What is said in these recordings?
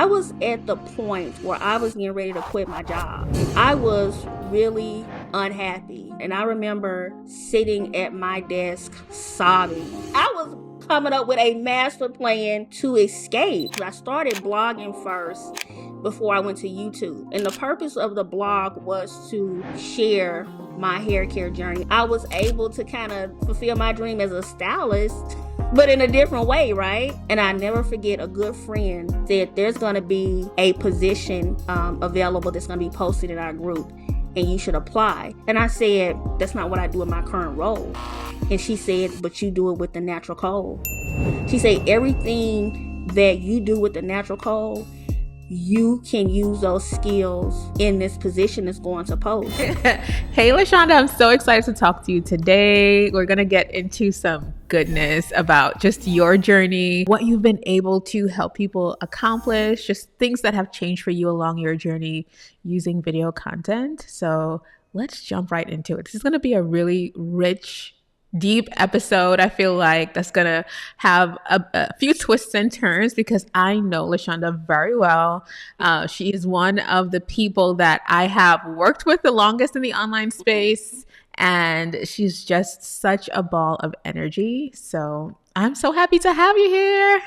I was at the point where I was getting ready to quit my job. I was really unhappy. And I remember sitting at my desk sobbing. I was coming up with a master plan to escape. I started blogging first before I went to YouTube. And the purpose of the blog was to share my hair care journey. I was able to kind of fulfill my dream as a stylist, but in a different way, right? And I never forget, a good friend said there's going to be a position available that's going to be posted in our group, and you should apply. And I said, that's not what I do in my current role. And she said, but you do it with the natural cold. She said, everything that you do with the natural cold, you can use those skills in this position that's going to post. Hey, Lashunda, I'm so excited to talk to you today. We're going to get into some goodness about just your journey, what you've been able to help people accomplish, just things that have changed for you along your journey using video content. So let's jump right into it. This is going to be a really rich, deep episode. I feel like that's gonna have a few twists and turns because I know Lashunda very well. She is one of the people that I have worked with the longest in the online space, and she's just such a ball of energy. So I'm so happy to have you here.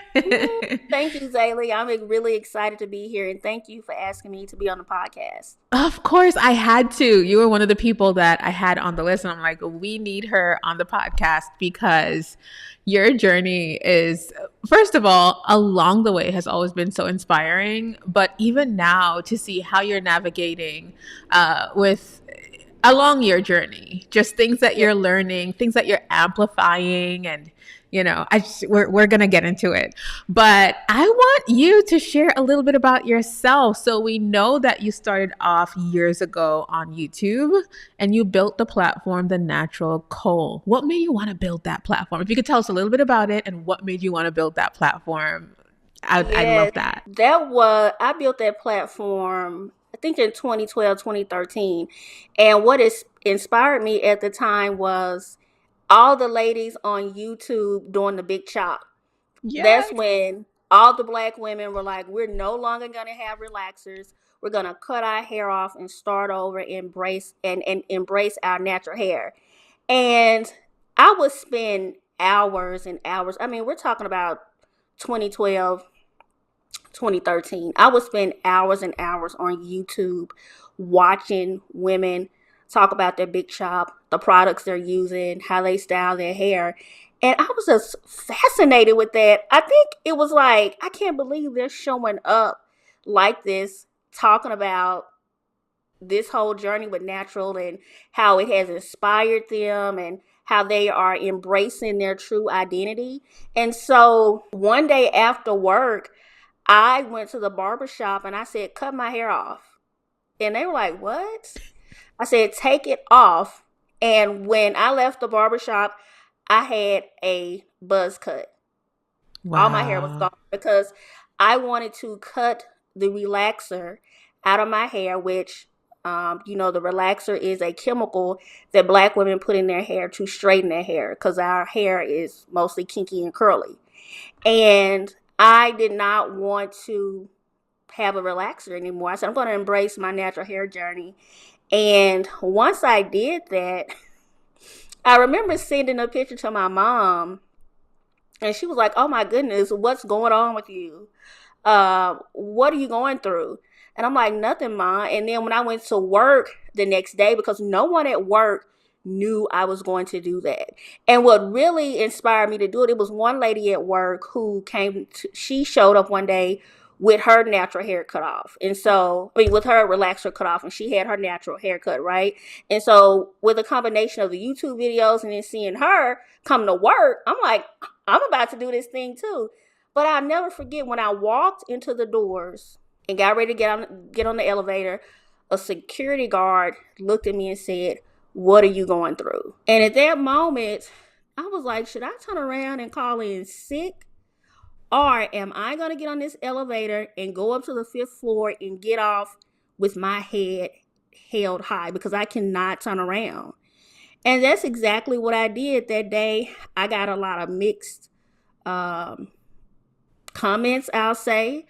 Thank you, Zaylee. I'm really excited to be here, and thank you for asking me to be on the podcast. Of course, I had to. You were one of the people that I had on the list, and I'm like, we need her on the podcast because your journey is, first of all, along the way has always been so inspiring, but even now to see how you're navigating along your journey, just things that you're learning, things that you're amplifying, and we're going to get into it. But I want you to share a little bit about yourself. So we know that you started off years ago on YouTube and you built the platform, The Natural Coal. What made you want to build that platform? If you could tell us a little bit about it and what made you want to build that platform, I'd love that. I built that platform, I think in 2012, 2013. And what inspired me at the time was all the ladies on YouTube doing the big chop. Yes. That's when all the Black women were like, we're no longer going to have relaxers. We're going to cut our hair off and start over, embrace our natural hair. And I would spend hours and hours. I mean, we're talking about 2012, 2013. I would spend hours and hours on YouTube watching women talk about their big chop, the products they're using, how they style their hair. And I was just fascinated with that. I think it was like, I can't believe they're showing up like this, talking about this whole journey with natural and how it has inspired them and how they are embracing their true identity. And so one day after work, I went to the barbershop and I said, cut my hair off. And they were like, what? I said, take it off. And when I left the barbershop, I had a buzz cut. Wow. All my hair was gone because I wanted to cut the relaxer out of my hair, which, the relaxer is a chemical that Black women put in their hair to straighten their hair because our hair is mostly kinky and curly. And I did not want to have a relaxer anymore. I said, I'm going to embrace my natural hair journey. And once I did that, I remember sending a picture to my mom, and she was like, oh my goodness, what's going on with you? What are you going through? And I'm like, nothing, Mom. And then when I went to work the next day, because no one at work knew I was going to do that. And what really inspired me to do it, it was one lady at work who she showed up one day with her natural hair cut off. And so, with her relaxer cut off, and she had her natural haircut, right? And so with a combination of the YouTube videos and then seeing her come to work, I'm like, I'm about to do this thing too. But I'll never forget when I walked into the doors and got ready to get on the elevator, a security guard looked at me and said, what are you going through? And at that moment, I was like, should I turn around and call in sick? Or am I going to get on this elevator and go up to the 5th floor and get off with my head held high because I cannot turn around? And that's exactly what I did that day. I got a lot of mixed comments, I'll say.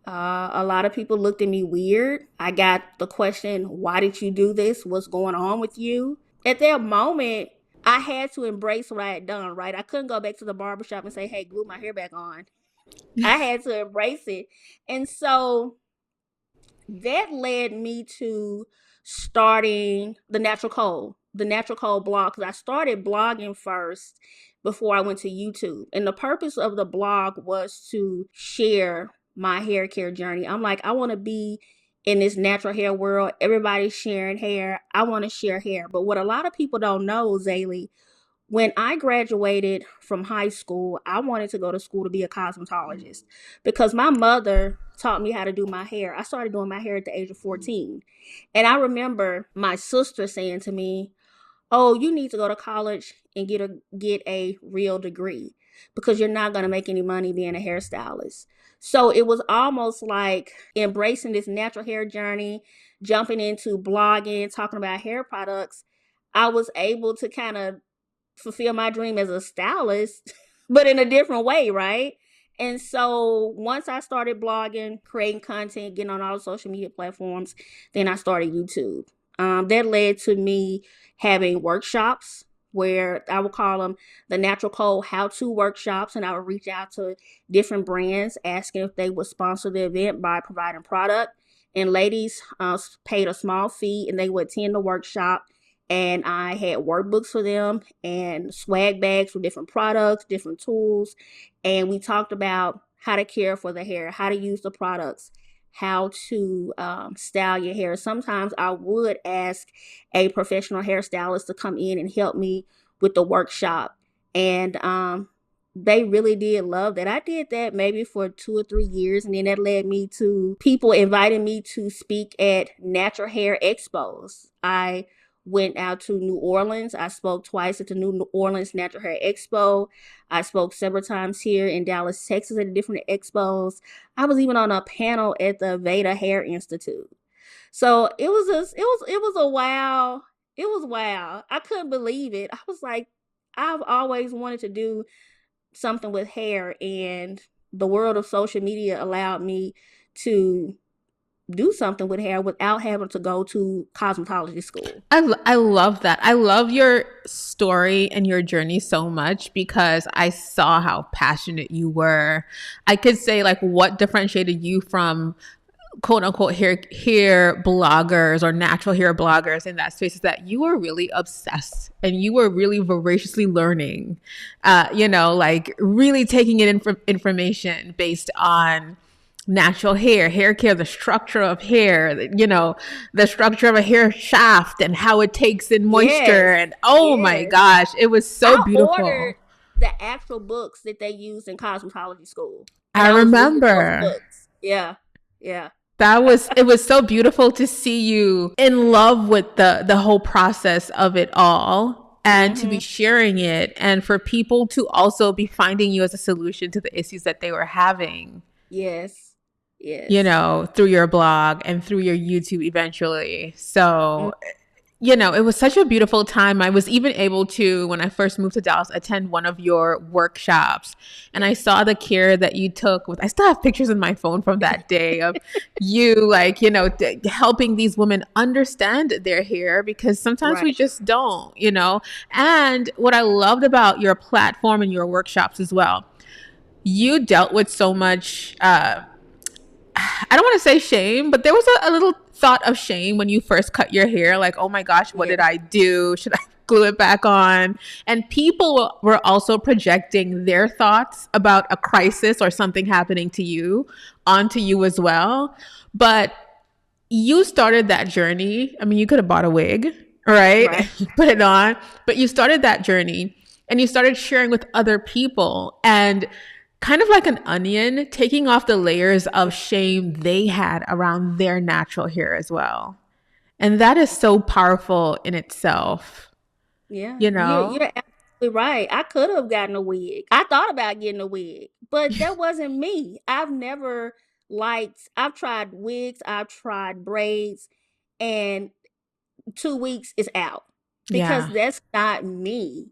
A lot of people looked at me weird. I got the question, why did you do this? What's going on with you? At that moment, I had to embrace what I had done, right? I couldn't go back to the barbershop and say, hey, glue my hair back on. I had to embrace it. And so that led me to starting the Natural Code blog, because I started blogging first before I went to YouTube. And the purpose of the blog was to share my hair care journey. I'm like, I want to be in this natural hair world. Everybody's sharing hair. I want to share hair. But what a lot of people don't know, Zaylee, when I graduated from high school, I wanted to go to school to be a cosmetologist because my mother taught me how to do my hair. I started doing my hair at the age of 14. And I remember my sister saying to me, "Oh, you need to go to college and get a real degree because you're not going to make any money being a hairstylist." So it was almost like embracing this natural hair journey, jumping into blogging, talking about hair products. I was able to kind of fulfill my dream as a stylist, but in a different way, right? And so once I started blogging, creating content, getting on all the social media platforms, then I started YouTube. That led to me having workshops where I would call them the Natural Code how-to workshops, and I would reach out to different brands asking if they would sponsor the event by providing product. And ladies paid a small fee, and they would attend the workshop, and I had workbooks for them and swag bags with different products, different tools. And we talked about how to care for the hair, how to use the products, how to style your hair. Sometimes I would ask a professional hairstylist to come in and help me with the workshop. And they really did love that. I did that maybe for 2 or 3 years, and then that led me to people inviting me to speak at natural hair expos. I went out to New Orleans. I spoke twice at the New Orleans Natural Hair Expo. I spoke several times here in Dallas, Texas at different expos. I was even on a panel at the Veda Hair Institute. So it was a wow. It was wow. I couldn't believe it. I was like, I've always wanted to do something with hair, and the world of social media allowed me to do something with hair without having to go to cosmetology school. I love that. I love your story and your journey so much because I saw how passionate you were. I could say like what differentiated you from quote unquote hair bloggers or natural hair bloggers in that space is that you were really obsessed and you were really voraciously learning, like really taking in information based on natural hair care, the structure of hair, the structure of a hair shaft and how it takes in moisture. Yes, And oh my yes. gosh, it was so I ordered beautiful. the actual books that they used in cosmetology school, and I I was reading those remember. books. Yeah, yeah, It was so beautiful to see you in love with the whole process of it all and to be mm-hmm. sharing it and for people to also be finding you as a solution to the issues that they were having, Yes, yes. through your blog and through your YouTube eventually. So it was such a beautiful time. I was even able to, when I first moved to Dallas, attend one of your workshops. And I saw the care that you took with, I still have pictures in my phone from that day of you, like, helping these women understand their hair because sometimes we Right, just don't. And what I loved about your platform and your workshops as well, you dealt with so much, I don't want to say shame, but there was a little thought of shame when you first cut your hair. Like, oh my gosh, what did yes, I do? Should I glue it back on? And people were also projecting their thoughts about a crisis or something happening to you onto you as well. But you started that journey. I mean, you could have bought a wig, right? right. Put it on, but you started that journey and you started sharing with other people and kind of like an onion, taking off the layers of shame they had around their natural hair as well. And that is so powerful in itself, Yeah, you you're know? you're absolutely right. I could have gotten a wig. I thought about getting a wig, but that wasn't me. I've tried wigs, I've tried braids, and 2 weeks is out because Yeah. that's not me.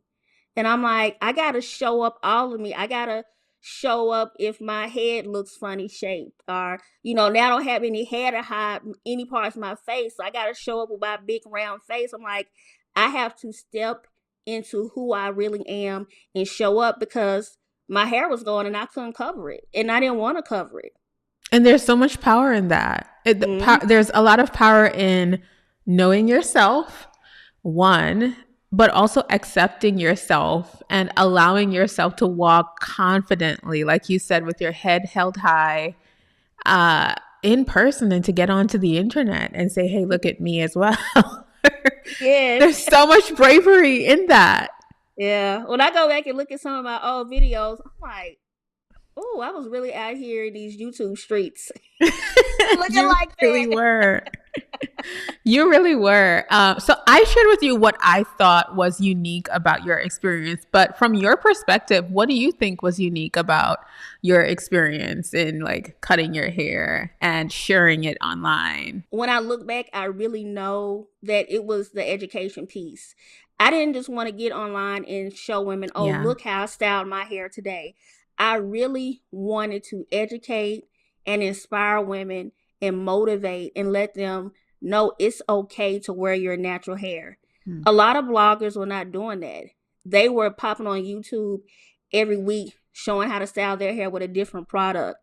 And I'm like, I gotta show up all of me. I gotta show up if my head looks funny shaped, or now I don't have any hair to hide any parts of my face, so I got to show up with my big round face. I'm like, I have to step into who I really am and show up, because my hair was going and I couldn't cover it, and I didn't want to cover it. And there's so much power in that. Mm-hmm. There's a lot of power in knowing yourself, one, but also accepting yourself and allowing yourself to walk confidently, like you said, with your head held high, in person, and to get onto the internet and say, hey, look at me as well. There's Yes. so much bravery in that. Yeah. When I go back and look at some of my old videos, I'm like, oh, I was really out here in these YouTube streets looking You like really that. were. You really were. So I shared with you what I thought was unique about your experience. But from your perspective, what do you think was unique about your experience in like cutting your hair and sharing it online? When I look back, I really know that it was the education piece. I didn't just want to get online and show women, oh, Yeah. look how I styled my hair today. I really wanted to educate and inspire women and motivate and let them know it's okay to wear your natural hair. Hmm. A lot of bloggers were not doing that. They were popping on YouTube every week showing how to style their hair with a different product.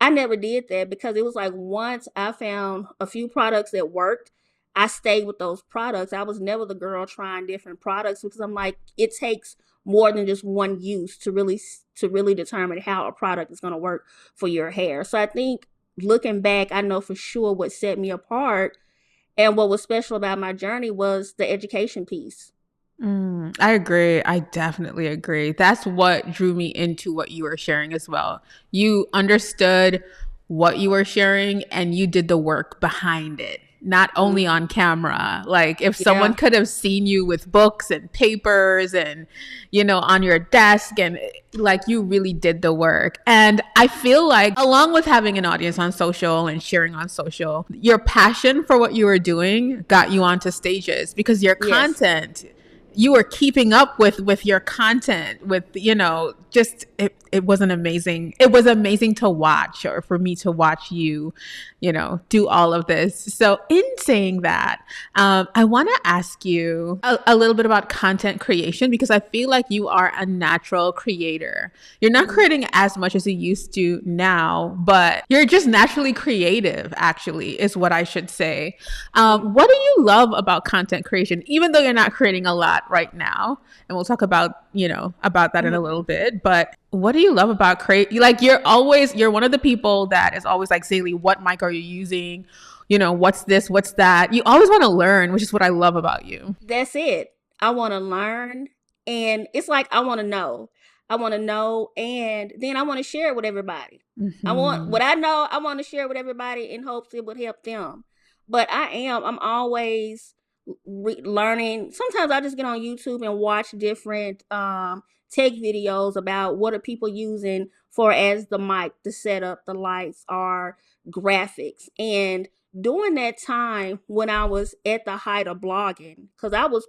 I never did that, because it was like once I found a few products that worked, I stayed with those products. I was never the girl trying different products, because I'm like, it takes more than just one use to really determine how a product is going to work for your hair. So I think looking back, I know for sure what set me apart and what was special about my journey was the education piece. I agree. I definitely agree. That's what drew me into what you were sharing as well. You understood what you were sharing and you did the work behind it, not only Mm-hmm. on camera. Like if someone Yeah. could have seen you with books and papers and, on your desk, and like you really did the work. And I feel like along with having an audience on social and sharing on social, your passion for what you were doing got you onto stages because your Yes. content, you were keeping up with your content, with just it was an amazing, it was amazing to watch, or for me to watch you do all of this. So in saying that, I want to ask you a little bit about content creation, because I feel like you are a natural creator. You're not Mm-hmm. creating as much as you used to now, but you're just naturally creative, actually, is what I should say. What do you love about content creation, even though you're not creating a lot right now? And we'll talk about that in a Mm-hmm. little bit. But what do you love about create? Like you're one of the people that is always like, Zaylee, what mic are you using? What's this? What's that? You always want to learn, which is what I love about you. That's it. I want to learn, and it's like I want to know. I want to know, and then I want to share it with everybody. I want Hmm. what I know. I want to share it with everybody in hopes it would help them. But I'm always learning. Sometimes I just get on YouTube and watch different tech videos about what are people using for as the mic, the setup, the lights, or graphics. And during that time when I was at the height of blogging, because I was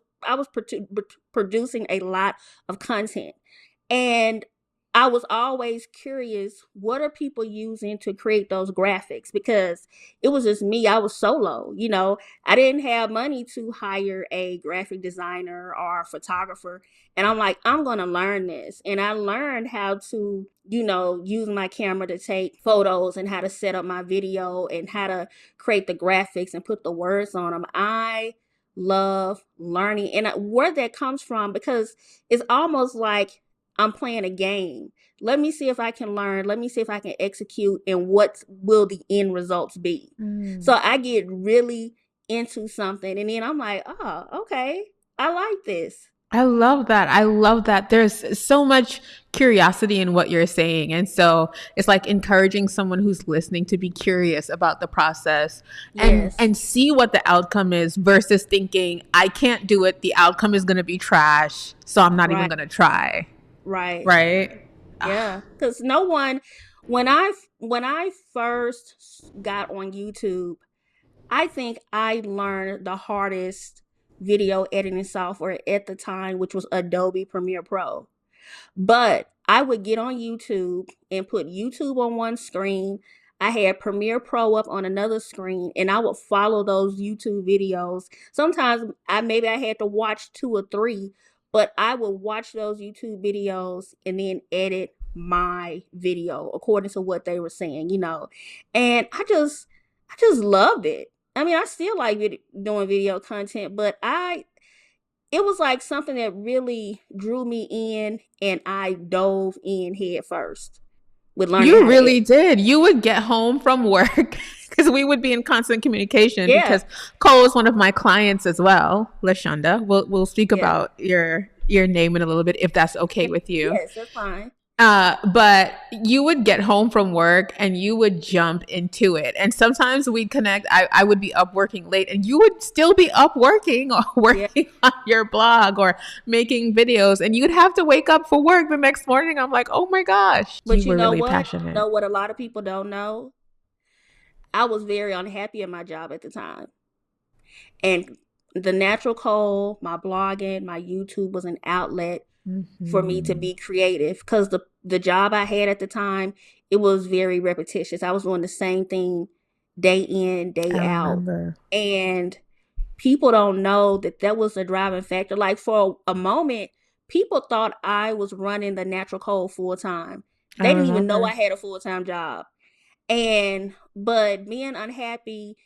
producing a lot of content, and I was always curious, what are people using to create those graphics? Because it was just me. I was solo. I didn't have money to hire a graphic designer or a photographer. And I'm like, I'm going to learn this. And I learned how to, use my camera to take photos, and how to set up my video, and how to create the graphics and put the words on them. I love learning, and where that comes from, because it's almost like I'm playing a game. Let me see if I can learn. Let me see if I can execute, and what will the end results be. Mm. So I get really into something, and then I'm like, oh, okay, I like this. I love that. I love that. There's so much curiosity in what you're saying. And so it's like encouraging someone who's listening to be curious about the process and Yes. and see what the outcome is versus thinking, I can't do it. The outcome is going to be trash, so I'm not even Right. going to try. Right. Right? Ah. Yeah. Because no one, when I first got on YouTube, I think I learned the hardest video editing software at the time, which was Adobe Premiere Pro. But I would get on YouTube and put YouTube on one screen. I had Premiere Pro up on another screen, and I would follow those YouTube videos. Sometimes I had to watch two or three, but I would watch those YouTube videos and then edit my video according to what they were saying. And I just loved it. I mean, I still like doing video content, but it was like something that really drew me in, and I dove in head first with learning You how to really edit. did. You would get home from work because we would be in constant communication Yeah, because Cole is one of my clients as well, Lashunda. We'll speak yeah. about your name in a little bit if that's okay with you. Yes, that's fine. But you would get home from work and you would jump into it. And sometimes we'd connect. I would be up working late and you would still be up working or Yeah. working on your blog or making videos. And you'd have to wake up for work the next morning. I'm like, oh my gosh. But You you were know really what? passionate. Know what a lot of people don't know? I was very unhappy in my job at the time. And the natural coal, my blogging, my YouTube was an outlet for me to Mm-hmm. be creative, because the job I had at the time, it was very repetitious. I was doing the same thing day in, I day out. remember. And people don't know that that was a driving factor. Like, for a moment, people thought I was running the natural coal full time. I They didn't even know I remember. had a full time job. But being unhappy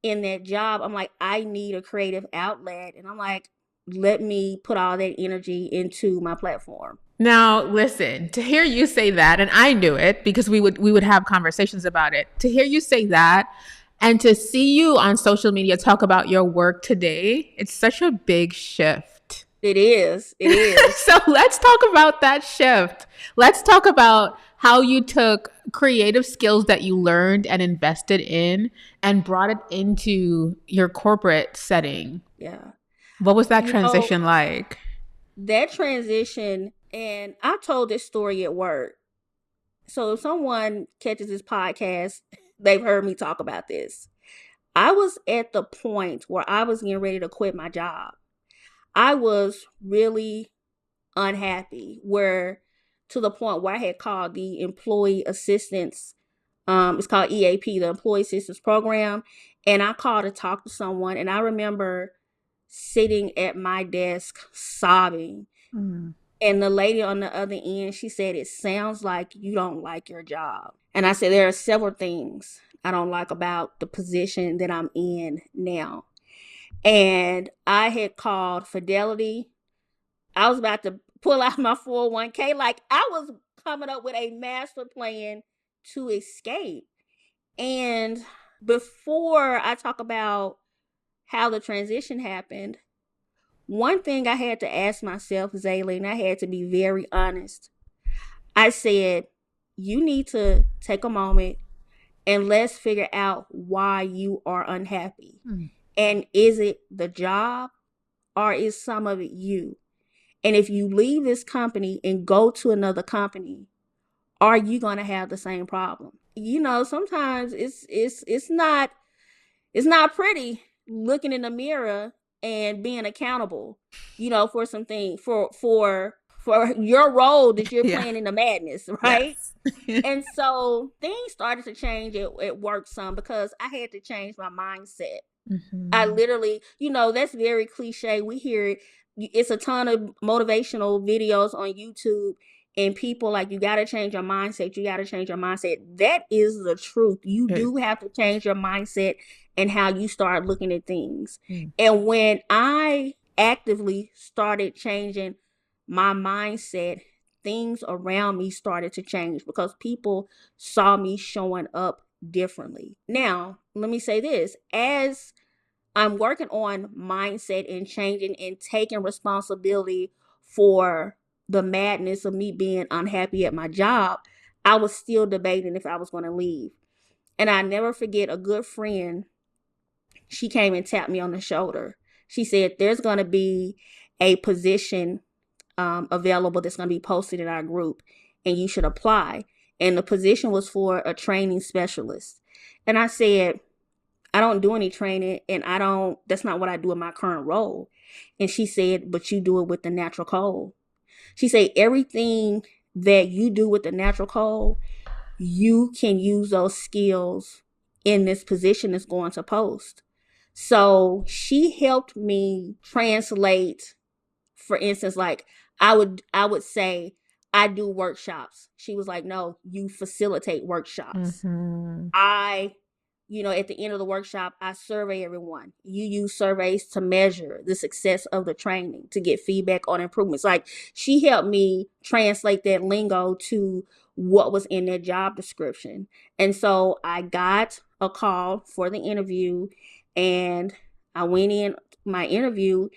in that job, I'm like, I need a creative outlet. And I'm like, let me put all that energy into my platform. Now, listen, to hear you say that, and I knew it because we would have conversations about it. To hear you say that and to see you on social media talk about your work today, it's such a big shift. It is. It is. So let's talk about that shift. Let's talk about how you took creative skills that you learned and invested in and brought it into your corporate setting. Yeah. What was that You know, transition like? that transition, and I told this story at work. So if someone catches this podcast, they've heard me talk about this. I was at the point where I was getting ready to quit my job. I was really unhappy, where to the point where I had called the employee assistance, it's called EAP, the employee assistance program, and I called to talk to someone, and I remember sitting at my desk sobbing. Mm. And the lady on the other end, she said, "It sounds like you don't like your job." And I said, "There are several things I don't like about the position that I'm in now." And I had called Fidelity. I was about to pull out my 401k. Like, I was coming up with a master plan to escape. And before I talk about how the transition happened, one thing I had to ask myself, Zaylee, and I had to be very honest. I said, you need to take a moment and let's figure out why you are unhappy. Mm. And is it the job, or is some of it you? And if you leave this company and go to another company, are you going to have the same problem? Sometimes it's not pretty looking in the mirror and being accountable, for something, for your role that you're Yeah. playing in the madness, right? Yes. And so things started to change at work some, because I had to change my mindset. I Mhm. literally, that's very cliche. We hear it. It's a ton of motivational videos on YouTube, and people like, you got to change your mindset. You got to change your mindset. That is the truth. You It- do have to change your mindset and how you start looking at things. mm. And when I actively started changing my mindset, things around me started to change, because people saw me showing up differently. Now, let me say this. As I'm working on mindset and changing and taking responsibility for the madness of me being unhappy at my job, I was still debating if I was going to leave. And I never forget, a good friend, she came and tapped me on the shoulder. She said, "There's going to be a position available that's going to be posted in our group, and you should apply." And the position was for a training specialist. And I said, "I don't do any training, and that's not what I do in my current role." And she said, "But you do it with the natural coal." She said everything that you do with the natural code, you can use those skills in this position that's going to post. So she helped me translate, for instance, like I would say I do workshops. She was like, no, you facilitate workshops. Mm-hmm. I, at the end of the workshop, I survey everyone. You use surveys to measure the success of the training, to get feedback on improvements. Like, she helped me translate that lingo to what was in that job description. And so I got a call for the interview, and I went in my interview,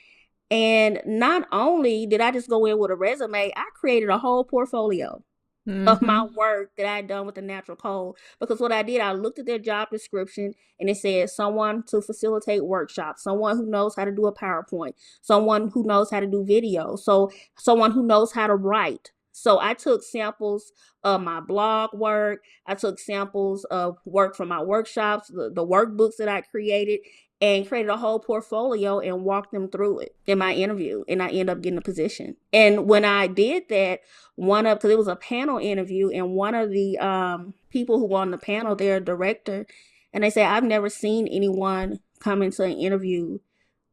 and not only did I just go in with a resume, I created a whole portfolio of my Mm-hmm. work that I had done with the natural code. Because what I did, I looked at their job description, and it said someone to facilitate workshops, someone who knows how to do a PowerPoint, someone who knows how to do video, so someone who knows how to write. So I took samples of my blog work. I took samples of work from my workshops, the workbooks that I created, and created a whole portfolio and walked them through it in my interview. And I ended up getting a position. And when I did that, because it was a panel interview, and one of the people who were on the panel, they're a director, and they said, I've never seen anyone come into an interview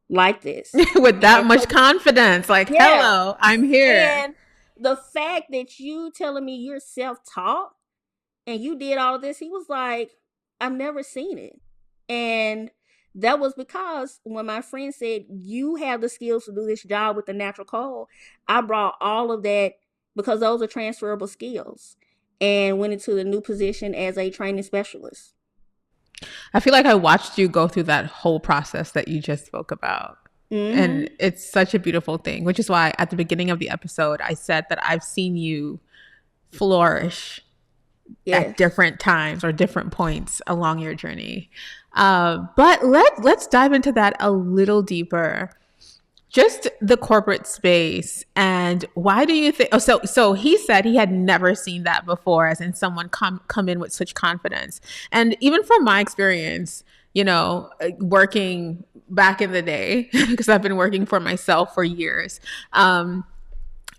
like this. With that And much so, confidence, like, yeah. hello, I'm here. And the fact that you telling me you're self-taught and you did all of this, he was like, I've never seen it. And that was because when my friend said, you have the skills to do this job with the natural code, I brought all of that, because those are transferable skills, and went into the new position as a training specialist. I feel like I watched you go through that whole process that you just spoke about. And Mm-hmm. it's such a beautiful thing, which is why at the beginning of the episode, I said that I've seen you flourish at Yes. different times or different points along your journey. But let's dive into that a little deeper. Just the corporate space, and why do you think? Oh, so he said he had never seen that before, as in someone come in with such confidence. And even from my experience, working back in the day, because I've been working for myself for years.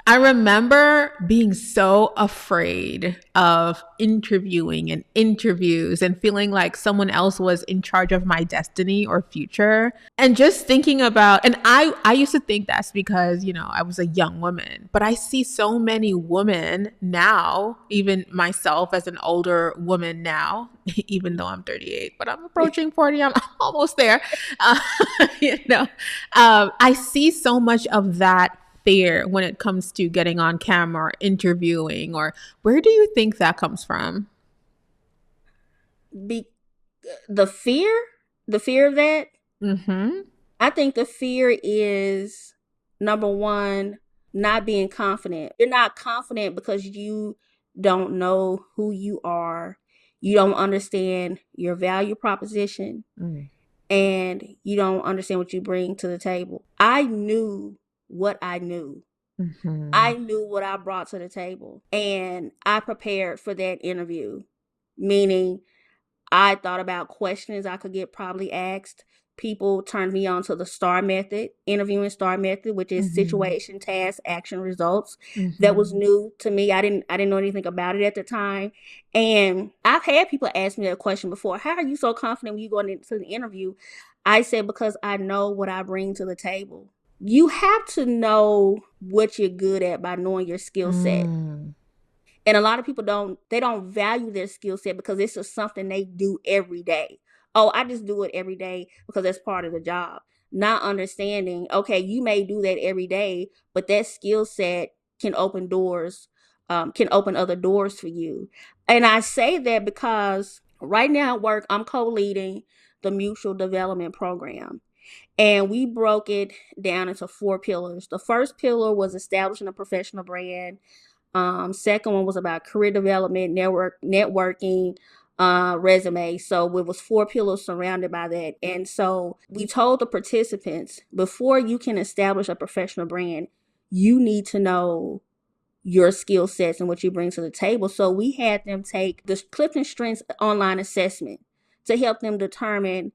I remember being so afraid of interviewing and interviews and feeling like someone else was in charge of my destiny or future. And just thinking about, and I used to think that's because, I was a young woman, but I see so many women now, even myself as an older woman now, even though I'm 38, but I'm approaching 40, I'm almost there. Uh, I see so much of that fear when it comes to getting on camera or interviewing, or where do you think that comes from? Be the fear, the fear of that. Mm-hmm. I think the fear is, number one, not being confident. You're not confident because you don't know who you are. You don't understand your value proposition, Mm. and you don't understand what you bring to the table. I knew what I knew. Mm-hmm. I knew what I brought to the table, and I prepared for that interview, meaning I thought about questions I could get probably asked. People turned me on to the STAR method, interviewing STAR method, which is Mm-hmm. situation, task, action, results. That was Mm-hmm. new to me. I didn't know anything about it at the time. And I've had people ask me that question before. How are you so confident when you go into the interview? I said, because I know what I bring to the table. You have to know what you're good at by knowing your skill set. Mm. And a lot of people don't value their skill set because it's just something they do every day. Oh, I just do it every day because that's part of the job. Not understanding, okay, you may do that every day, but that skill set can open doors, can open other doors for you. And I say that because right now at work, I'm co-leading the mutual development program. And we broke it down into 4 pillars. The first pillar was establishing a professional brand. Second one was about career development, networking, resume. So it was 4 pillars surrounded by that. And so we told the participants, before you can establish a professional brand, you need to know your skill sets and what you bring to the table. So we had them take the Clifton Strengths online assessment to help them determine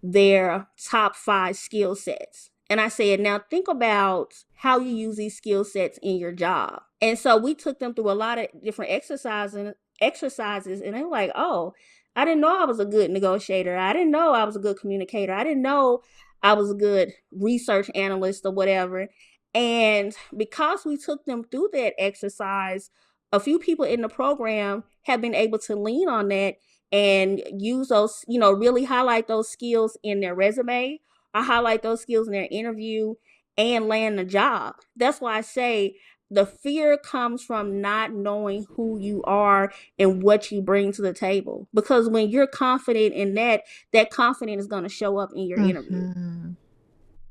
their top 5 skill sets. And I said, now think about how you use these skill sets in your job. And so we took them through a lot of different exercises, and they were like, oh, I didn't know I was a good negotiator. I didn't know I was a good communicator. I didn't know I was a good research analyst or whatever. And because we took them through that exercise, a few people in the program have been able to lean on that and use those, really highlight those skills in their resume. I highlight those skills in their interview and land the job. That's why I say the fear comes from not knowing who you are and what you bring to the table. Because when you're confident in that, that confidence is going to show up in your interview. Mm-hmm.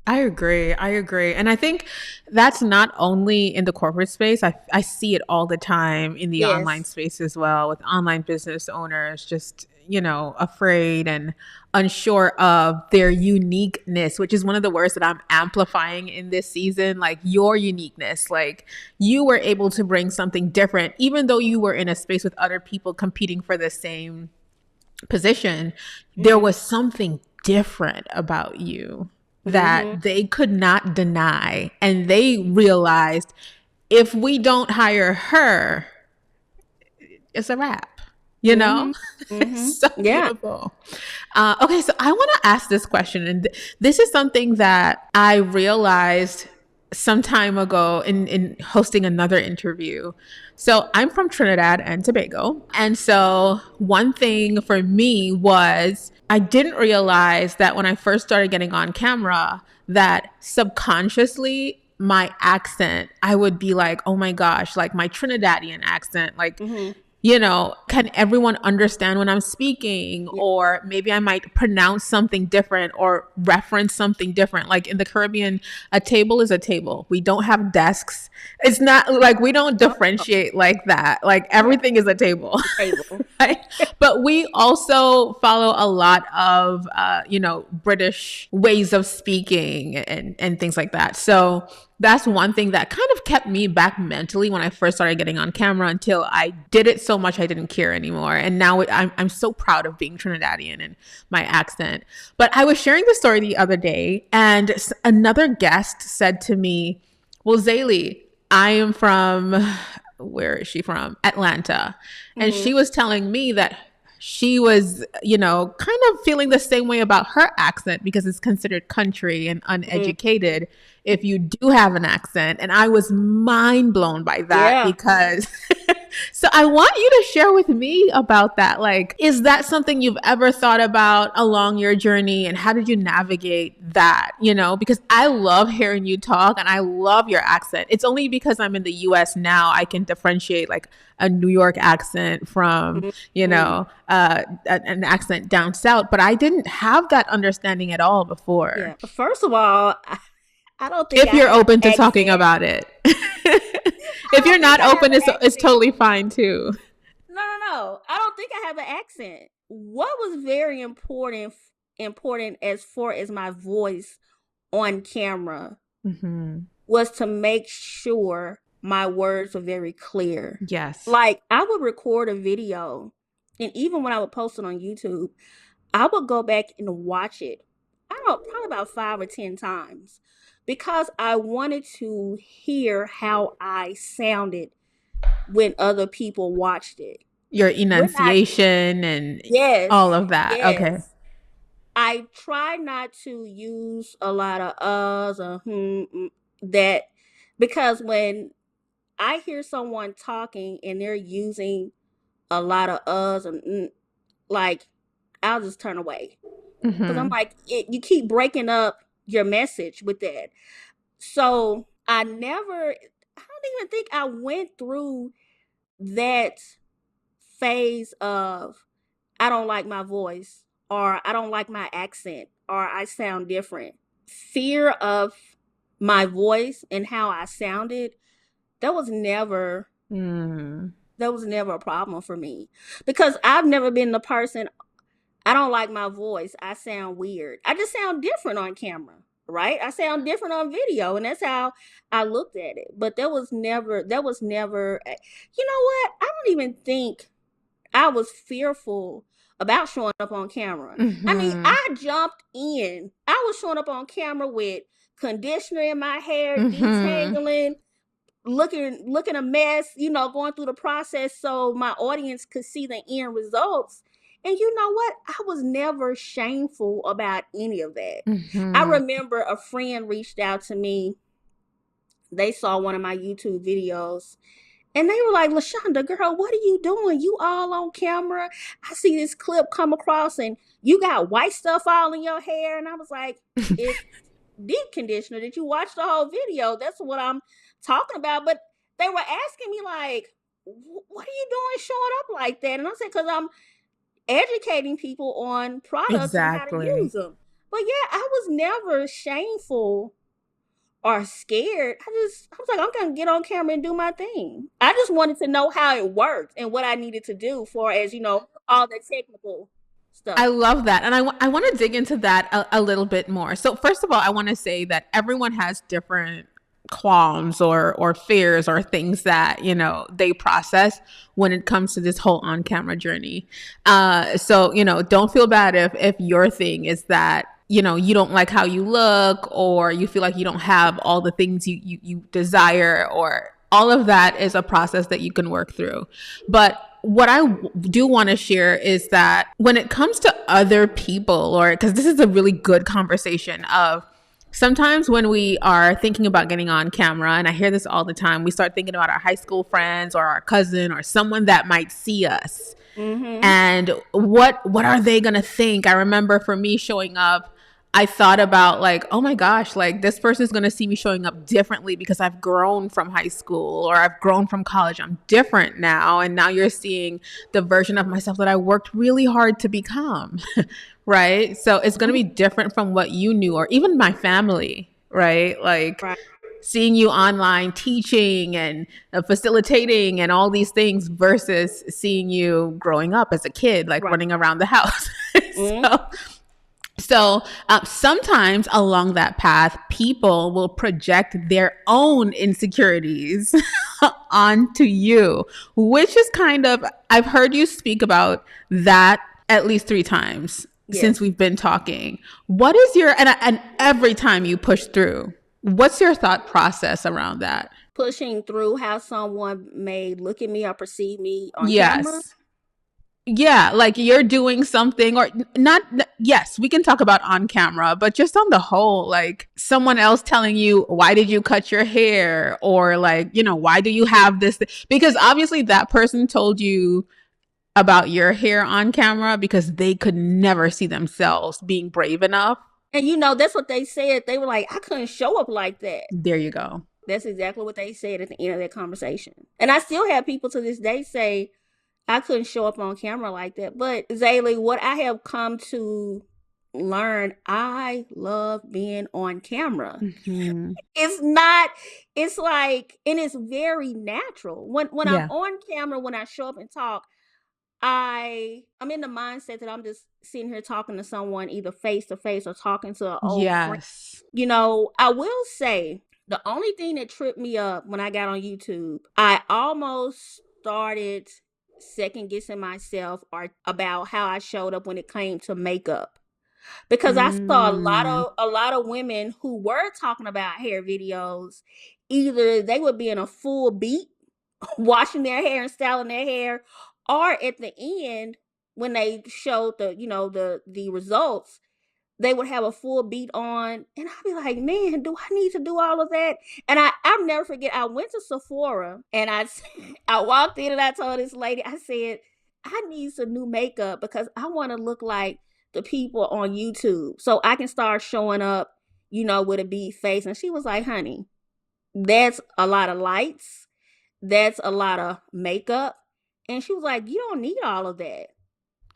I agree. I agree. And I think that's not only in the corporate space. I see it all the time in the online Yes. space as well, with online business owners just, afraid and unsure of their uniqueness, which is one of the words that I'm amplifying in this season. Like your uniqueness, like you were able to bring something different, even though you were in a space with other people competing for the same position. There Mm-hmm. was something different about you Mm-hmm. that they could not deny. And they realized if we don't hire her, it's a wrap, you know? Mm-hmm. It's Mm-hmm. so Yeah. beautiful. Okay, so I want to ask this question. And this is something that I realized some time ago in hosting another interview. So I'm from Trinidad and Tobago. And so one thing for me was I didn't realize that when I first started getting on camera, that subconsciously my accent, I would be like, oh my gosh, like my Trinidadian accent, like Mm-hmm. can everyone understand when I'm speaking? Yeah. Or maybe I might pronounce something different or reference something different. Like in the Caribbean, a table is a table. We don't have desks. It's not like we don't Oh, differentiate like that. Like yeah. everything is a table. The table. Right? But we also follow a lot of, British ways of speaking and things like that. So that's one thing that kind of kept me back mentally when I first started getting on camera until I did it so much I didn't care anymore. And now I'm so proud of being Trinidadian and my accent. But I was sharing the story the other day, and another guest said to me, well, Zaylee, I am from, where is she from? Atlanta. And Mm-hmm. she was telling me that she was, kind of feeling the same way about her accent because it's considered country and Mm-hmm. uneducated if you do have an accent. And I was mind blown by that Yeah. because so I want you to share with me about that. Like, is that something you've ever thought about along your journey? And how did you navigate that? Because I love hearing you talk and I love your accent. It's only because I'm in the US now I can differentiate like a New York accent from, Mm-hmm. an accent down south. But I didn't have that understanding at all before. Yeah. First of all, I don't think If I you're have open to an talking accent. about it. I If you're don't think not I have open, an it's accent. totally fine too. No, no, no. I don't think I have an accent. What was very important as far as my voice on camera Mm-hmm. was to make sure my words were very clear. Yes. Like I would record a video, and even when I would post it on YouTube, I would go back and watch it. I don't know, probably about 5 or 10 times, because I wanted to hear how I sounded when other people watched it. Your When I enunciation and Yes, all of that. Okay. yes. I try not to use a lot of uhs or that, because when I hear someone talking and they're using a lot of uhs and like, I'll just turn away, because I'm Mm-hmm. like, you keep breaking up your message with that. So I don't even think I went through that phase of I don't like my voice, or I don't like my accent, or I sound different. Fear of my voice and how I sounded, that was never Mm. that was never a problem for me, because I've never been the person, I don't like my voice, I sound weird. I just sound different on camera, right? I sound different on video, and that's how I looked at it. But that was never, you know what? I don't even think I was fearful about showing up on camera. I mean, Mm-hmm. I jumped in. I was showing up on camera with conditioner in my hair, Mm-hmm. detangling, looking a mess, going through the process so my audience could see the end results. And you know what? I was never shameful about any of that. I Mm-hmm. remember a friend reached out to me. They saw one of my YouTube videos and they were like, Lashunda, girl, what are you doing? You all on camera. I see this clip come across and you got white stuff all in your hair. And I was like, it's deep conditioner. Did you watch the whole video? That's what I'm talking about. But they were asking me, like, what are you doing showing up like that? And I said, because I'm educating people on products and how to use Exactly. them. But yeah, I was never shameful or scared. I was like, I'm gonna get on camera and do my thing. I just wanted to know how it worked and what I needed to do for as all the technical I stuff. love that. And I want to dig into that a little bit more. So, first of all, I want to say that everyone has different qualms or fears or things that, they process when it comes to this whole on camera journey. So, don't feel bad if your thing is that, you don't like how you look or you feel like you don't have all the things you desire, or all of that is a process that you can work through. But what I do want to share is that when it comes to other people, or because this is a really good conversation of sometimes when we are thinking about getting on camera, and I hear this all the time, we start thinking about our high school friends or our cousin or someone that might see us. Mm-hmm. And what are they going to think? I remember for me showing up, I thought about like, oh my gosh, like this person is going to see me showing up differently because I've grown from high school or I've grown from college. I'm different now. And now you're seeing the version of myself that I worked really hard to become. Right? So it's going to be different from what you knew, or even my family, right? Like Right. seeing you online teaching and facilitating and all these things versus seeing you growing up as a kid, like Right. running around the house. Mm-hmm. so sometimes along that path, people will project their own insecurities onto you, which is kind of, I've heard you speak about that at least 3 times since Yes. we've been talking. What is your, and every time you push through, what's your thought process around that? Pushing through how someone may look at me or perceive me on camera. Yes. Yeah, like you're doing something or not. Yes, we can talk about on camera, but just on the whole, like someone else telling you, why did you cut your hair? Or like, why do you have this? Because obviously that person told you about your hair on camera because they could never see themselves being brave enough. And that's what they said. They were like, I couldn't show up like that. There you go. That's exactly what they said at the end of that conversation. And I still have people to this day say, I couldn't show up on camera like that. But Zaylee, what I have come to learn, I love being on camera. Hmm. It's not, it's like, and it's very natural. When I'm Yeah. on camera, when I show up and talk, I'm in the mindset that I'm just sitting here talking to someone either face to face or talking to an old friend. Yes. I will say the only thing that tripped me up when I got on YouTube, I almost started second guessing myself or about how I showed up when it came to makeup. Because I saw Mm. a lot of women who were talking about hair videos, either they would be in a full beat washing their hair and styling their hair, or at the end when they showed the results, they would have a full beat on, and I'd be like, man, do I need to do all of that? And I'll never forget, I went to Sephora and I walked in and I told this lady, I said, I need some new makeup because I want to look like the people on YouTube so I can start showing up, with a beat face. And she was like, honey, that's a lot of lights, that's a lot of makeup. And she was like, you don't need all of that.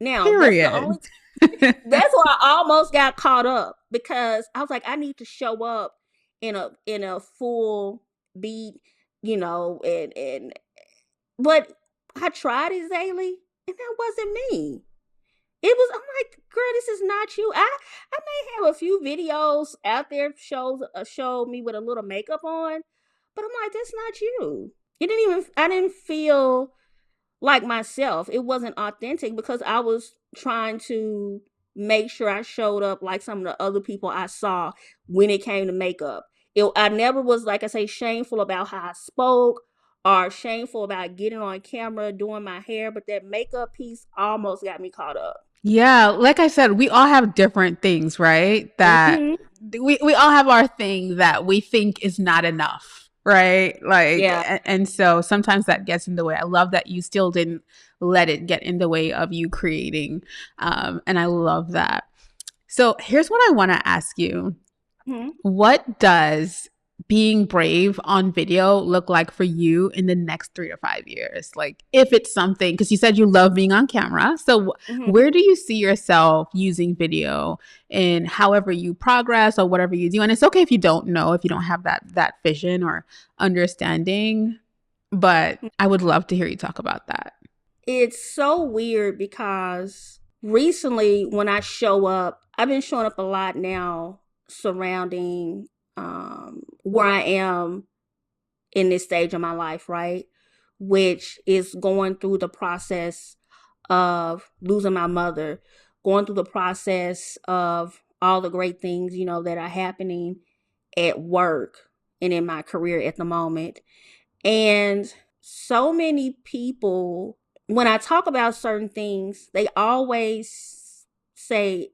Now, Period. that's why I almost got caught up because I was like, I need to show up in a full beat, and but I tried it, Zaylee, and that wasn't me. I'm like, girl, this is not you. I may have a few videos out there show me with a little makeup on, but I'm like, that's not you. It didn't even I didn't feel like myself. It wasn't authentic because I was trying to make sure I showed up like some of the other people I saw when it came to makeup. I never was, like I say, shameful about how I spoke or shameful about getting on camera doing my hair, but that makeup piece almost got me caught up. Yeah, like I said, we all have different things, right? That Hmm. we all have our thing that we think is not enough, right? Like, Yeah. and so sometimes that gets in the way. I love that you still didn't let it get in the way of you creating. And I love that. So here's what I want to ask you. Hmm. What does being brave on video look like for you in the next 3 to 5 years? Like, if it's something, because you said you love being on camera. So, Hmm. where do you see yourself using video in however you progress or whatever you do? And it's okay if you don't know, if you don't have that vision or understanding, but I would love to hear you talk about that. It's so weird because recently when I show up, I've been showing up a lot now surrounding where I am in this stage of my life, right? Which is going through the process of losing my mother, going through the process of all the great things, that are happening at work and in my career at the moment. And so many people, when I talk about certain things, they always say,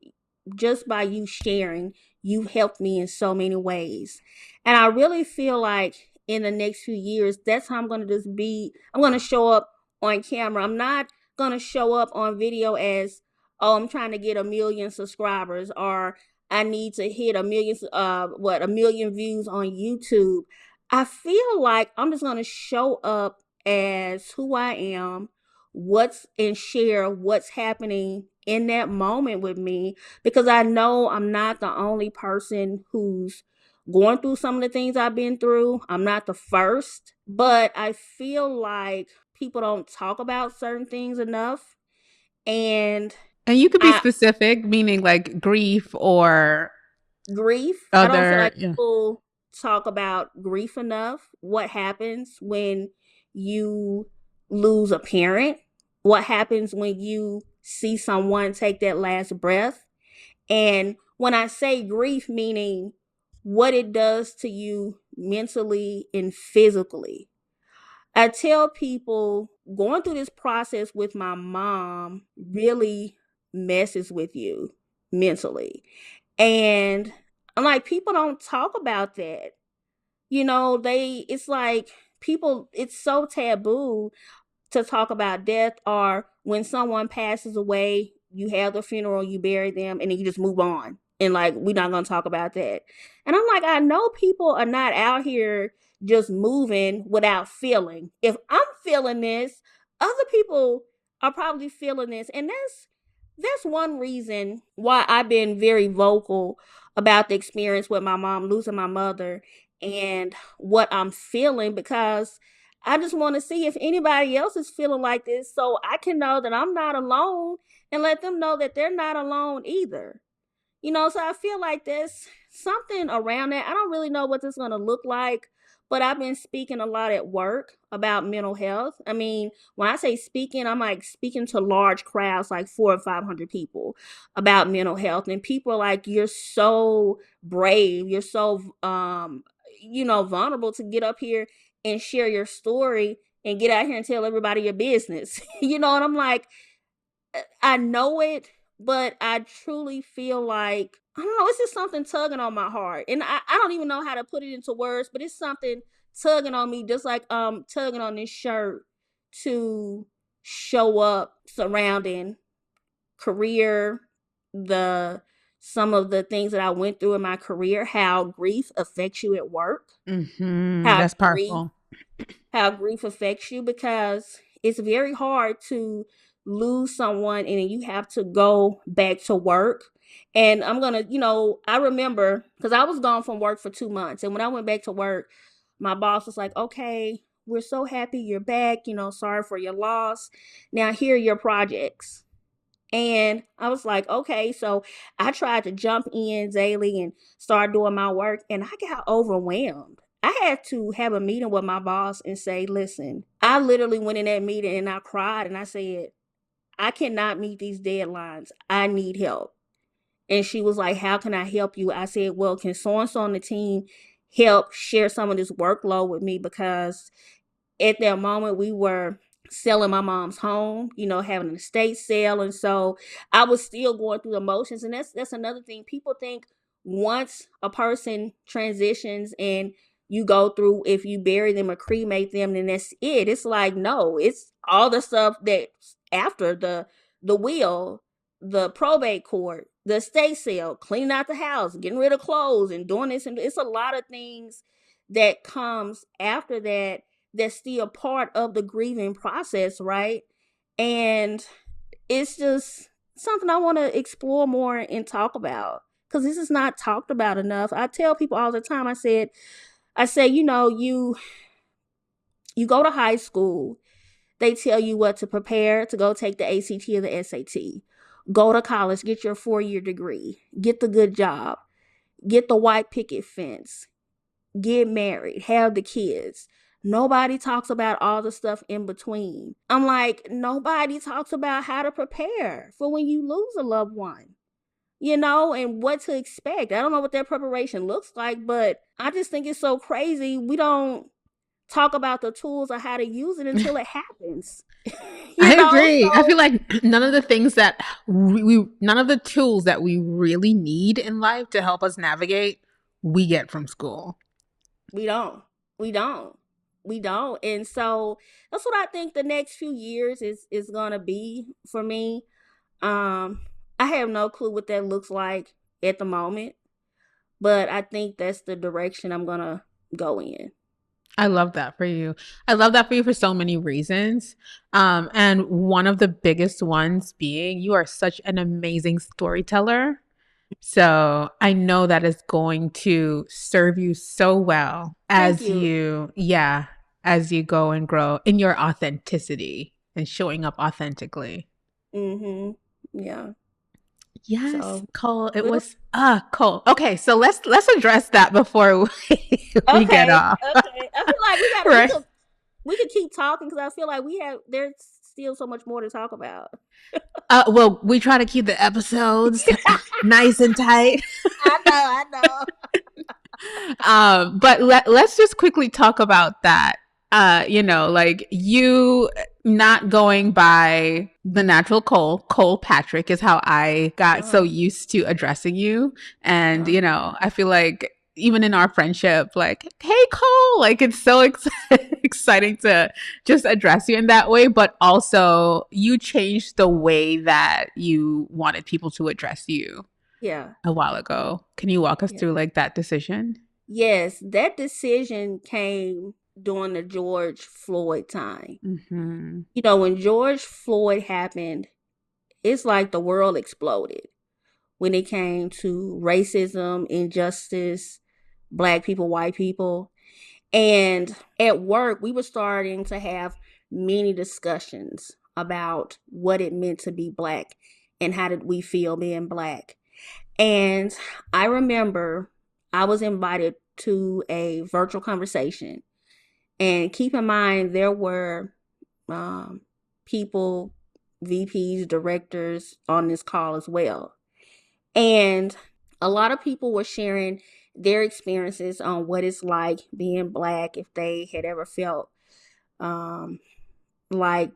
just by you sharing, you helped me in so many ways. And I really feel like in the next few years, that's how I'm going to I'm going to show up on camera. I'm not going to show up on video as, oh, I'm trying to get a million subscribers, or I need to hit a million views on YouTube. I feel like I'm just going to show up as who I am, and share what's happening in that moment with me, because I know I'm not the only person who's going through some of the things I've been through. I'm not the first, but I feel like people don't talk about certain things enough. And And you could be I specific, meaning like grief or grief. I don't feel other, like yeah. people talk about grief enough. What happens when you lose a parent? What happens when you see someone take that last breath? And when I say grief, meaning what it does to you mentally and physically. I tell people going through this process with my mom really messes with you mentally. And I'm like, people don't talk about that. It's like people, it's so taboo to talk about death, or when someone passes away, you have the funeral, you bury them, and then you just move on. And like, we're not going to talk about that. And I'm like, I know people are not out here just moving without feeling. If I'm feeling this, other people are probably feeling this. And that's one reason why I've been very vocal about the experience with my mom losing my mother and what I'm feeling, because I just want to see if anybody else is feeling like this, so I can know that I'm not alone, and let them know that they're not alone either. So I feel like there's something around that. I don't really know what this is going to look like, but I've been speaking a lot at work about mental health. I mean, when I say speaking, I'm like speaking to large crowds, like 400 or 500 people, about mental health. And people are like, you're so brave. You're so, vulnerable to get up here and share your story and get out here and tell everybody your business. And I'm like, I know it, but I truly feel like, I don't know, it's just something tugging on my heart. And I don't even know how to put it into words, but it's something tugging on me, just like tugging on this shirt, to show up surrounding career, the some of the things that I went through in my career, how grief affects you at work, how That's grief powerful. how grief affects you, because it's very hard to lose someone and then you have to go back to work. And I remember, because I was gone from work for 2 months. And when I went back to work, my boss was like, okay, we're so happy you're back. Sorry for your loss. Now, here are your projects. And I was like, okay. So I tried to jump in daily and start doing my work, and I got overwhelmed. I had to have a meeting with my boss and say, listen, I literally went in that meeting and I cried and I said, I cannot meet these deadlines. I need help. And she was like, how can I help you? I said, well, can so and so on the team help share some of this workload with me? Because at that moment we were selling my mom's home, having an estate sale. And so I was still going through the motions. And that's another thing. People think once a person transitions and you go through, if you bury them or cremate them, then that's it. It's like, no, it's all the stuff that's after the will, the probate court, the estate sale, cleaning out the house, getting rid of clothes and doing this. And it's a lot of things that comes after that that's still part of the grieving process, right? And it's just something I want to explore more and talk about because this is not talked about enough. I tell people all the time, I say, you go to high school, they tell you what to prepare to go take the ACT or the SAT. Go to college, get your 4-year degree, get the good job, get the white picket fence, get married, have the kids. Nobody talks about all the stuff in between. I'm like, nobody talks about how to prepare for when you lose a loved one, and what to expect. I don't know what that preparation looks like, but I just think it's so crazy. We don't talk about the tools or how to use it until it happens. I agree. I feel So like none of the tools that we really need in life to help us navigate, we get from school. we don't. We don't. We don't. And so that's what I think the next few years is gonna be for me. I have no clue what that looks like at the moment, but I think that's the direction I'm gonna go in. I love that for you. I love that for you for so many reasons. And one of the biggest ones being you are such an amazing storyteller. So I know that is going to serve you so well Thank as you. as you go and grow in your authenticity and showing up authentically. Mhm. Yeah. Yes, So Cole. It we'll was Cole. Okay, so let's address that before we get okay. off. Okay. I feel like we Right. could we could keep talking because I feel like there's still so much more to talk about. Well, we try to keep the episodes nice and tight. I know, I know. But let's just quickly talk about that. Like you not going by the natural Cole Patrick is how I got so Uh-huh. used to addressing you. And, Uh-huh. I feel like even in our friendship, like, hey, Cole, like it's so exciting to just address you in that way. But also, you changed the way that you wanted people to address you Yeah. a while ago. Can you walk us Yeah. through like that decision? Yes, that decision came during the George Floyd time. Mm-hmm. When George Floyd happened, it's like the world exploded when it came to racism, injustice, black people, white people. And at work, we were starting to have many discussions about what it meant to be black and how did we feel being black. And I remember I was invited to a virtual conversation. And keep in mind, there were um, people, VPs, directors on this call as well. And a lot of people were sharing their experiences on what it's like being black, if they had ever felt um, like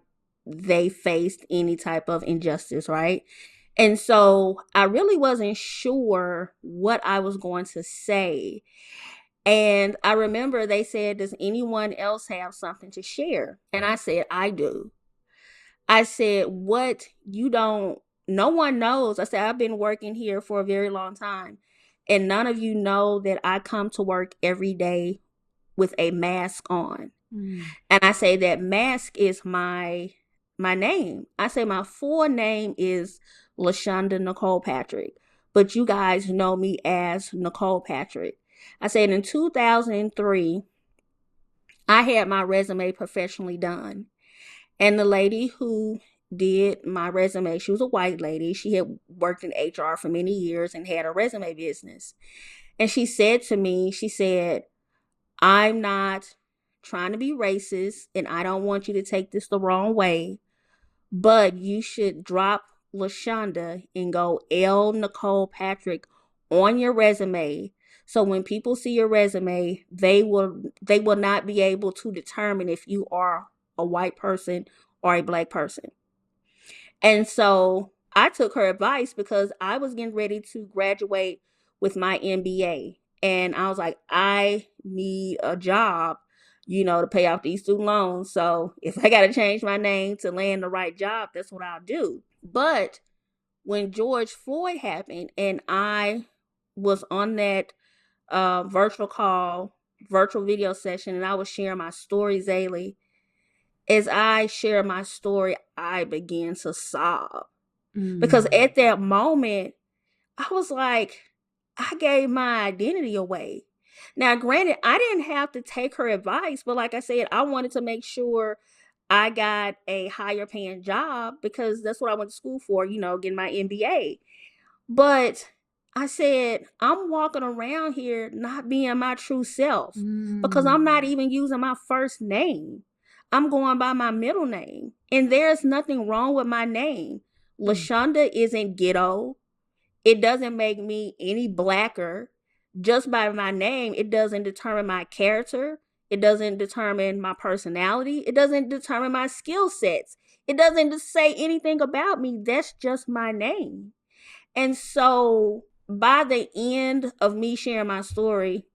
they faced any type of injustice, right? And so I really wasn't sure what I was going to say. And I remember they said, does anyone else have something to share? And I said, I do. I said, what you don't, no one knows. I said, I've been working here for a very long time. And none of you know that I come to work every day with a mask on. Mm. And I say that mask is my name. I say my full name is Lashunda Nicole Patrick, but you guys know me as Nicole Patrick. I said in 2003, I had my resume professionally done. And the lady who did my resume, she was a white lady. She had worked in HR for many years and had a resume business. And she said to me, she said, I'm not trying to be racist, and I don't want you to take this the wrong way, but you should drop Lashunda and go L. Nicole Patrick on your resume. So when people see your resume, they will not be able to determine if you are a white person or a black person. And so I took her advice because I was getting ready to graduate with my MBA. And I was like, I need a job, to pay off these student loans. So if I got to change my name to land the right job, that's what I'll do. But when George Floyd happened and I was on that virtual video session, and I was sharing my story daily, as I share my story, I began to sob. Because at that moment, I was like, I gave my identity away. Now, granted, I didn't have to take her advice, but like I said, I wanted to make sure I got a higher paying job because that's what I went to school for, getting my MBA. But I said, I'm walking around here not being my true self because I'm not even using my first name. I'm going by my middle name. And there's nothing wrong with my name. Lashunda isn't ghetto. It doesn't make me any blacker. Just by my name, it doesn't determine my character. It doesn't determine my personality. It doesn't determine my skill sets. It doesn't just say anything about me. That's just my name. And so by the end of me sharing my story,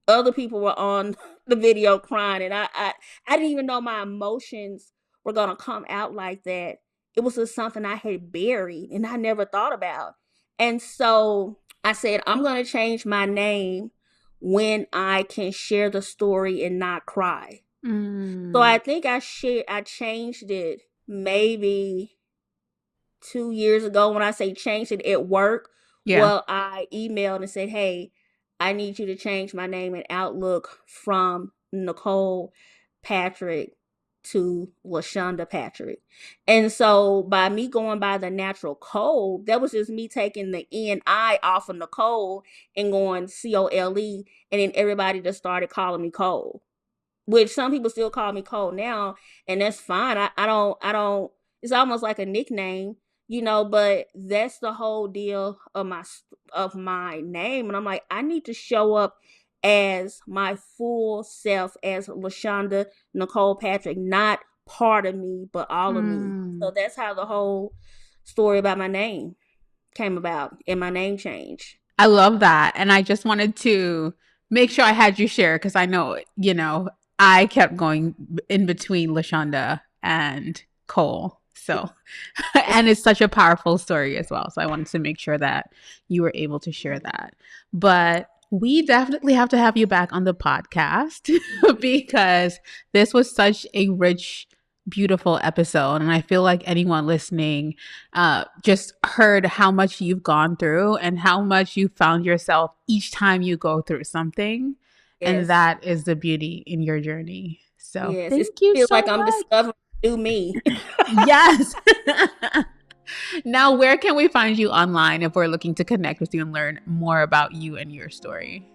other people were on the video crying, and I didn't even know my emotions were gonna come out like that. It was just something I had buried and I never thought about. And so I said, I'm gonna change my name when I can share the story and not cry. So I think I changed it maybe 2 years ago. When I say changed it at work, Yeah. well, I emailed and said, hey, I need you to change my name in Outlook from Nicole Patrick to Lashunda Patrick. And so by me going by the natural code, that was just me taking the N-I off of Nicole and going Cole, and then everybody just started calling me Cole. Which some people still call me Cole now, and that's fine. I don't it's almost like a nickname, but that's the whole deal of my name. And I'm like, I need to show up as my full self, as Lashunda Nicole Patrick, not part of me, but all of me. So that's how the whole story about my name came about and my name change. I love that. And I just wanted to make sure I had you share because I know, I kept going in between Lashunda and Cole. So, and it's such a powerful story as well. So I wanted to make sure that you were able to share that. But we definitely have to have you back on the podcast because this was such a rich, beautiful episode. And I feel like anyone listening just heard how much you've gone through and how much you found yourself each time you go through something. Yes. And that is the beauty in your journey. So yes, thank you feels so like I'm much. discovering new me. Yes. Now, where can we find you online if we're looking to connect with you and learn more about you and your story?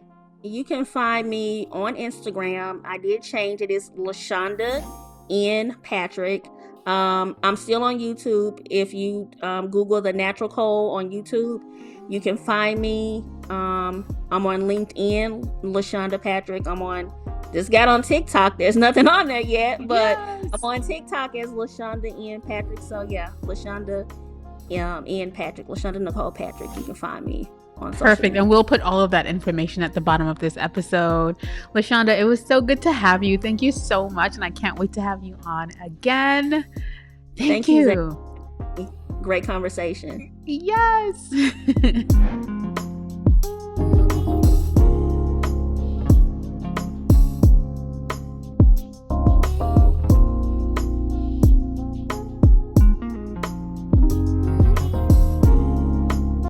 You can find me on Instagram. I did change it. It's Lashunda N. Patrick. I'm still on YouTube. If you Google The Natural Cole on YouTube, you can find me. I'm on LinkedIn, Lashunda Patrick. Just got on TikTok. There's nothing on there yet, but Yes. I'm on TikTok as Lashunda N. Patrick. So yeah, Lashunda N. Patrick, Lashunda Nicole Patrick. You can find me on social Perfect. media. And we'll put all of that information at the bottom of this episode. Lashunda, it was so good to have you. Thank you so much. And I can't wait to have you on again. Thank you. Great conversation. Yes.